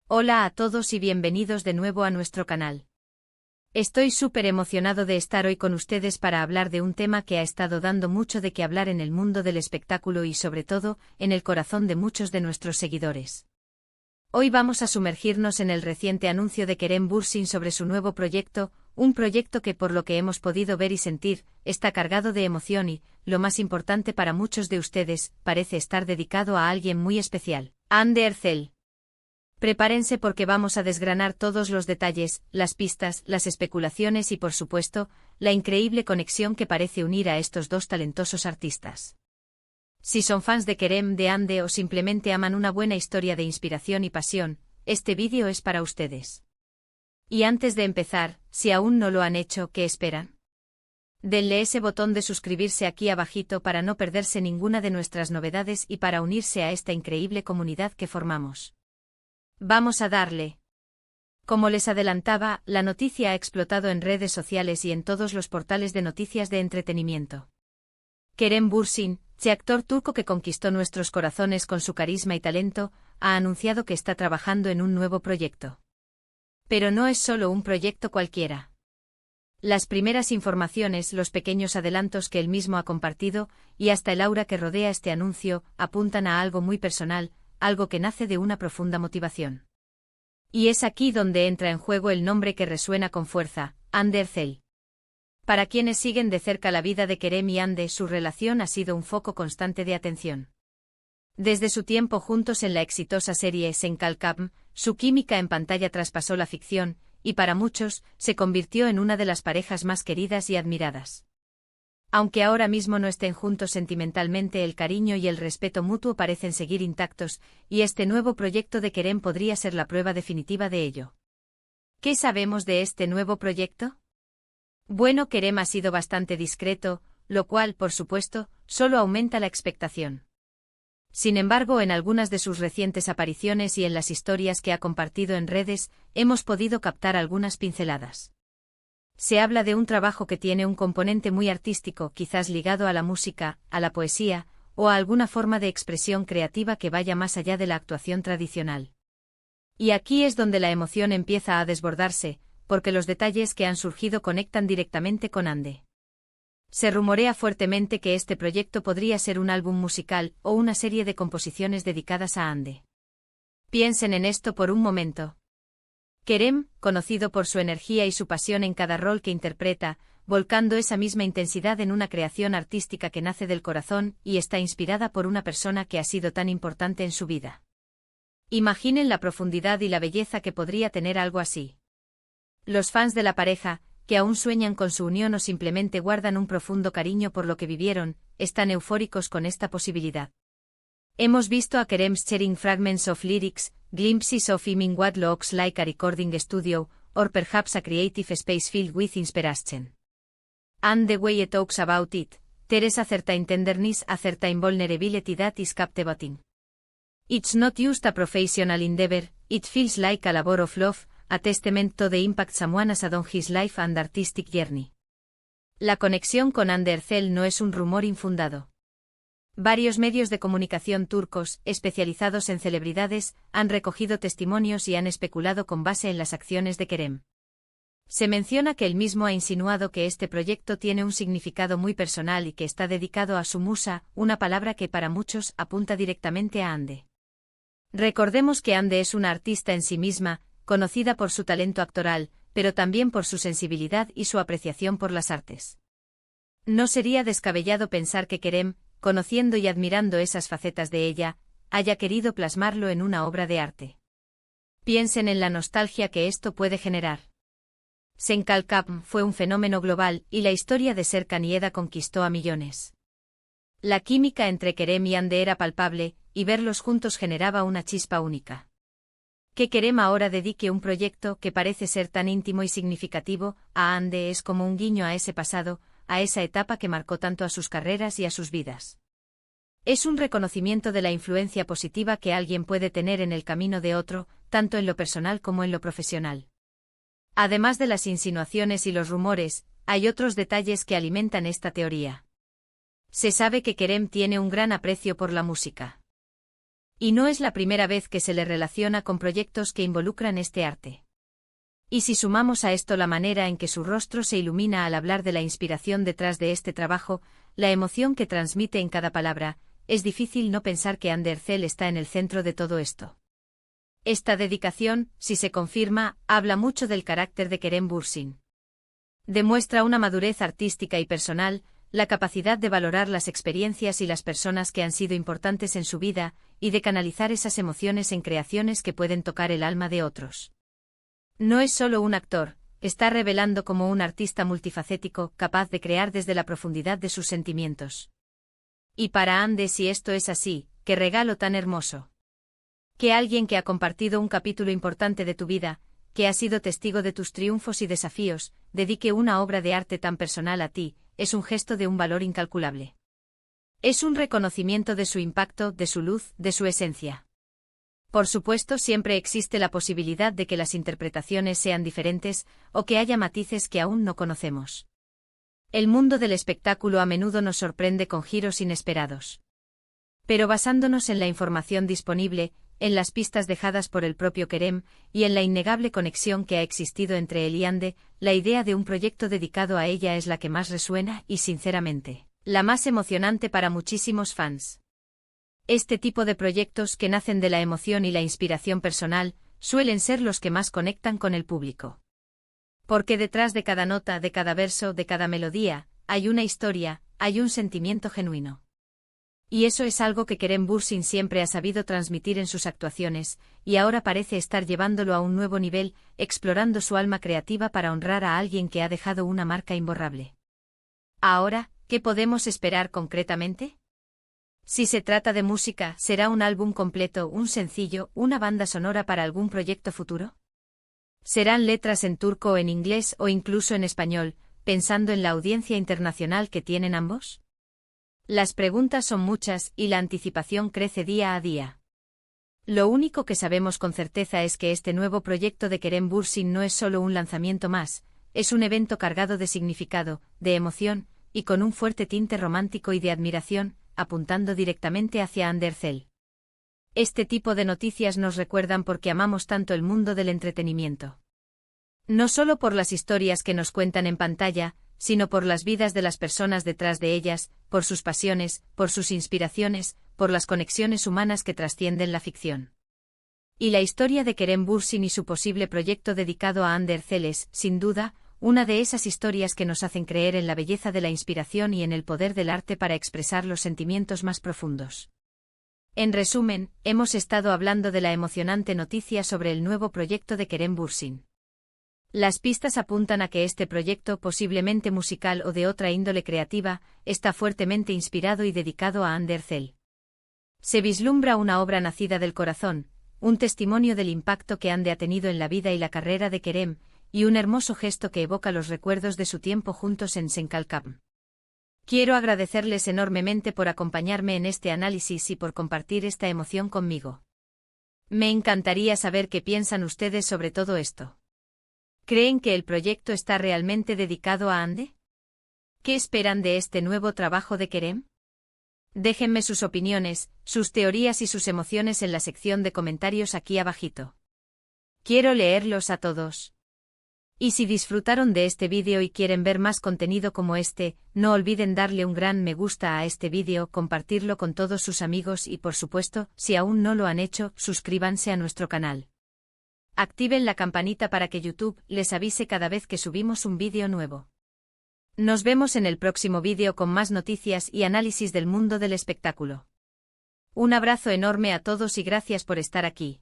Hola a todos y bienvenidos de nuevo a nuestro canal. Estoy súper emocionado de estar hoy con ustedes para hablar de un tema que ha estado dando mucho de qué hablar en el mundo del espectáculo y sobre todo, en el corazón de muchos de nuestros seguidores. Hoy vamos a sumergirnos en el reciente anuncio de Kerem Bürsin sobre su nuevo proyecto, un proyecto que por lo que hemos podido ver y sentir, está cargado de emoción y, lo más importante para muchos de ustedes, parece estar dedicado a alguien muy especial, Hande Erçel. Prepárense porque vamos a desgranar todos los detalles, las pistas, las especulaciones y por supuesto, la increíble conexión que parece unir a estos dos talentosos artistas. Si son fans de Kerem, de Hande o simplemente aman una buena historia de inspiración y pasión, este vídeo es para ustedes. Y antes de empezar, si aún no lo han hecho, ¿qué esperan? Denle ese botón de suscribirse aquí abajito para no perderse ninguna de nuestras novedades y para unirse a esta increíble comunidad que formamos. Vamos a darle. Como les adelantaba, la noticia ha explotado en redes sociales y en todos los portales de noticias de entretenimiento. Kerem Bürsin, actor turco que conquistó nuestros corazones con su carisma y talento, ha anunciado que está trabajando en un nuevo proyecto. Pero no es solo un proyecto cualquiera. Las primeras informaciones, los pequeños adelantos que él mismo ha compartido, y hasta el aura que rodea este anuncio, apuntan a algo muy personal, algo que nace de una profunda motivación. Y es aquí donde entra en juego el nombre que resuena con fuerza, Hande Erçel. Para quienes siguen de cerca la vida de Kerem y Hande, su relación ha sido un foco constante de atención. Desde su tiempo juntos en la exitosa serie Sen Kalkam, su química en pantalla traspasó la ficción, y para muchos, se convirtió en una de las parejas más queridas y admiradas. Aunque ahora mismo no estén juntos sentimentalmente, el cariño y el respeto mutuo parecen seguir intactos, y este nuevo proyecto de Kerem podría ser la prueba definitiva de ello. ¿Qué sabemos de este nuevo proyecto? Bueno, Kerem ha sido bastante discreto, lo cual, por supuesto, solo aumenta la expectación. Sin embargo, en algunas de sus recientes apariciones y en las historias que ha compartido en redes, hemos podido captar algunas pinceladas. Se habla de un trabajo que tiene un componente muy artístico, quizás ligado a la música, a la poesía, o a alguna forma de expresión creativa que vaya más allá de la actuación tradicional. Y aquí es donde la emoción empieza a desbordarse, porque los detalles que han surgido conectan directamente con Hande. Se rumorea fuertemente que este proyecto podría ser un álbum musical o una serie de composiciones dedicadas a Hande. Piensen en esto por un momento. Kerem, conocido por su energía y su pasión en cada rol que interpreta, volcando esa misma intensidad en una creación artística que nace del corazón y está inspirada por una persona que ha sido tan importante en su vida. Imaginen la profundidad y la belleza que podría tener algo así. Los fans de la pareja, que aún sueñan con su unión o simplemente guardan un profundo cariño por lo que vivieron, están eufóricos con esta posibilidad. Hemos visto a Kerem sharing fragments of lyrics, glimpses of him in what looks like a recording studio, or perhaps a creative space filled with inspiration. And the way he talks about it, there's a certain tenderness, a certain vulnerability that is captivating. It's not just a professional endeavor, it feels like a labor of love, a testament to the impact someone has had on his life and artistic journey. La conexión con Hande Erçel no es un rumor infundado. Varios medios de comunicación turcos, especializados en celebridades, han recogido testimonios y han especulado con base en las acciones de Kerem. Se menciona que él mismo ha insinuado que este proyecto tiene un significado muy personal y que está dedicado a su musa, una palabra que para muchos apunta directamente a Hande. Recordemos que Hande es una artista en sí misma, conocida por su talento actoral, pero también por su sensibilidad y su apreciación por las artes. No sería descabellado pensar que Kerem, conociendo y admirando esas facetas de ella, haya querido plasmarlo en una obra de arte. Piensen en la nostalgia que esto puede generar. Sen Kalkam fue un fenómeno global y la historia de Serkan Yeda conquistó a millones. La química entre Kerem y Hande era palpable, y verlos juntos generaba una chispa única. Que Kerem ahora dedique un proyecto que parece ser tan íntimo y significativo a Hande es como un guiño a ese pasado, a esa etapa que marcó tanto a sus carreras y a sus vidas. Es un reconocimiento de la influencia positiva que alguien puede tener en el camino de otro, tanto en lo personal como en lo profesional. Además de las insinuaciones y los rumores, hay otros detalles que alimentan esta teoría. Se sabe que Kerem tiene un gran aprecio por la música. Y no es la primera vez que se le relaciona con proyectos que involucran este arte. Y si sumamos a esto la manera en que su rostro se ilumina al hablar de la inspiración detrás de este trabajo, la emoción que transmite en cada palabra, es difícil no pensar que Ander Zell está en el centro de todo esto. Esta dedicación, si se confirma, habla mucho del carácter de Kerem Bürsin. Demuestra una madurez artística y personal, la capacidad de valorar las experiencias y las personas que han sido importantes en su vida, y de canalizar esas emociones en creaciones que pueden tocar el alma de otros. No es solo un actor, está revelando como un artista multifacético, capaz de crear desde la profundidad de sus sentimientos. Y para Ande, si esto es así, qué regalo tan hermoso. Que alguien que ha compartido un capítulo importante de tu vida, que ha sido testigo de tus triunfos y desafíos, dedique una obra de arte tan personal a ti, es un gesto de un valor incalculable. Es un reconocimiento de su impacto, de su luz, de su esencia. Por supuesto, siempre existe la posibilidad de que las interpretaciones sean diferentes, o que haya matices que aún no conocemos. El mundo del espectáculo a menudo nos sorprende con giros inesperados. Pero basándonos en la información disponible, en las pistas dejadas por el propio Kerem, y en la innegable conexión que ha existido entre él y Ande, la idea de un proyecto dedicado a ella es la que más resuena y, sinceramente, la más emocionante para muchísimos fans. Este tipo de proyectos que nacen de la emoción y la inspiración personal, suelen ser los que más conectan con el público. Porque detrás de cada nota, de cada verso, de cada melodía, hay una historia, hay un sentimiento genuino. Y eso es algo que Kerem Bürsin siempre ha sabido transmitir en sus actuaciones, y ahora parece estar llevándolo a un nuevo nivel, explorando su alma creativa para honrar a alguien que ha dejado una marca imborrable. Ahora, ¿qué podemos esperar concretamente? Si se trata de música, ¿será un álbum completo, un sencillo, una banda sonora para algún proyecto futuro? ¿Serán letras en turco o en inglés o incluso en español, pensando en la audiencia internacional que tienen ambos? Las preguntas son muchas y la anticipación crece día a día. Lo único que sabemos con certeza es que este nuevo proyecto de Kerem Bürsin no es solo un lanzamiento más, es un evento cargado de significado, de emoción, y con un fuerte tinte romántico y de admiración, apuntando directamente hacia Ander Zell. Este tipo de noticias nos recuerdan por qué amamos tanto el mundo del entretenimiento. No solo por las historias que nos cuentan en pantalla, sino por las vidas de las personas detrás de ellas, por sus pasiones, por sus inspiraciones, por las conexiones humanas que trascienden la ficción. Y la historia de Kerem Bürsin y su posible proyecto dedicado a Ander Zell es, sin duda, una de esas historias que nos hacen creer en la belleza de la inspiración y en el poder del arte para expresar los sentimientos más profundos. En resumen, hemos estado hablando de la emocionante noticia sobre el nuevo proyecto de Kerem Bürsin. Las pistas apuntan a que este proyecto, posiblemente musical o de otra índole creativa, está fuertemente inspirado y dedicado a Ander Zell. Se vislumbra una obra nacida del corazón, un testimonio del impacto que Ande ha tenido en la vida y la carrera de Kerem, y un hermoso gesto que evoca los recuerdos de su tiempo juntos en Senkalkam. Quiero agradecerles enormemente por acompañarme en este análisis y por compartir esta emoción conmigo. Me encantaría saber qué piensan ustedes sobre todo esto. ¿Creen que el proyecto está realmente dedicado a Ande? ¿Qué esperan de este nuevo trabajo de Kerem? Déjenme sus opiniones, sus teorías y sus emociones en la sección de comentarios aquí abajito. Quiero leerlos a todos. Y si disfrutaron de este vídeo y quieren ver más contenido como este, no olviden darle un gran me gusta a este vídeo, compartirlo con todos sus amigos y por supuesto, si aún no lo han hecho, suscríbanse a nuestro canal. Activen la campanita para que YouTube les avise cada vez que subimos un vídeo nuevo. Nos vemos en el próximo vídeo con más noticias y análisis del mundo del espectáculo. Un abrazo enorme a todos y gracias por estar aquí.